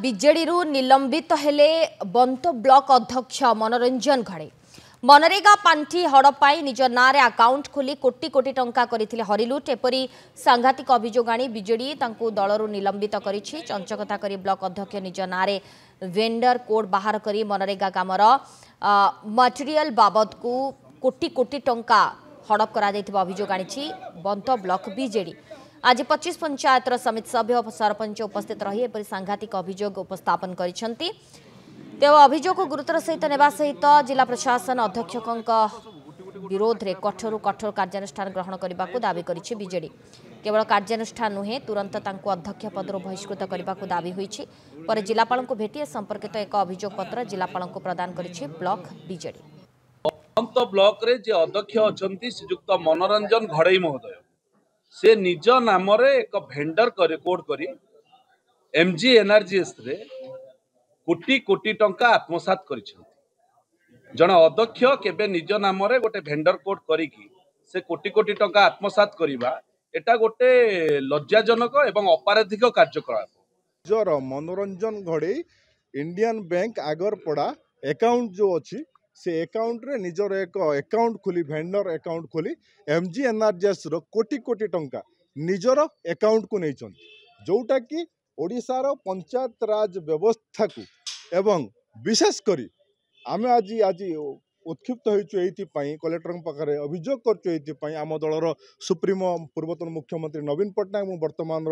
BJD निलंबित हेले बंत block अध्यक्ष मनोरंजन घड़े मनरेगा पांठी हड़पाई निज नाँ आकाउंट खोली कोटी कोटी टंका करथिले हरिलुट एपरी सांघातिक अभियोग आनी बीजेडी तांकु दलरू निलंबित करिछि। चंचकता करी ब्लॉक अध्यक्ष निज नाँ वेंडर कोड बाहर करी मनरेगा कामर मटेरियल बाबद को कोटी कोटी टंका हड़प करा दैथिबा अभियोग आनी बंत ब्लॉक बीजेडी। आज 25 पंचायतर समिति सभ्य सरपंच उपस्थित रही एपरी सांघातिक अभियोग उपस्थापन करिसेंती। तेव अभियोग को गुरुतर सहित नेबा सहित जिला प्रशासन अध्यक्षक विरोध में कठोर कठोर कार्यानुष्ठान ग्रहण करने को दावी करिछि बीजेडी। केवल कार्यानुष्ठान नुहे तुरंत तांको अध्यक्ष पदर बहिष्कृत करने को दावी होइछि। पर जिलापाल को भेटी संपर्कित एक अभियोग पत्र जिलापाल को प्रदान करिछि ब्लॉक बीजेडी। बंत ब्लॉक रे जे अध्यक्ष अछंती श्रीयुक्त मनोरंजन घड़ई महोदय से निज नाम एक भेंडर कोड करी एमजी एनआरजीएस रे कोटी कोटी टंका आत्मसात करिसेंती। जन अध्यक्ष केबे निज नाम रे गोटे भेंडर कोड करिकी से कोटी कोटी टंका आत्मसात करिबा एटा गोटे लज्जाजनक एवं अपराधिक कार्यकलाप। जर मनोरंजन घड़ई इंडियन बैंक आगरपड़ा अकाउंट जो अच्छी से अकाउंट रे निजर एक अकाउंट खोली भेंडर अकाउंट खोली एमजी एनआरजीएस रो कोटी कोटी टंका निजर अकाउंट को नहीं जोटा कि ओडिशार पंचायत राज व्यवस्था को एवं विशेष करी आमे आज आज उत्क्षिप्त होती कलेक्टर पाखे अभियोग कर आम दलर सुप्रीमो पूर्वतन मुख्यमंत्री नवीन पट्टनायक वर्तमान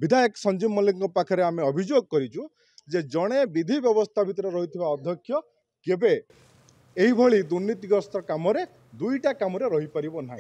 विधायक संजीव मल्लिक पाखे आम अभियोग करूँ जे जड़े विधि व्यवस्था भितर रही अध्यक्ष केबे दुर्नीतिग्रस्त कम दुईटा कम रही पार ना।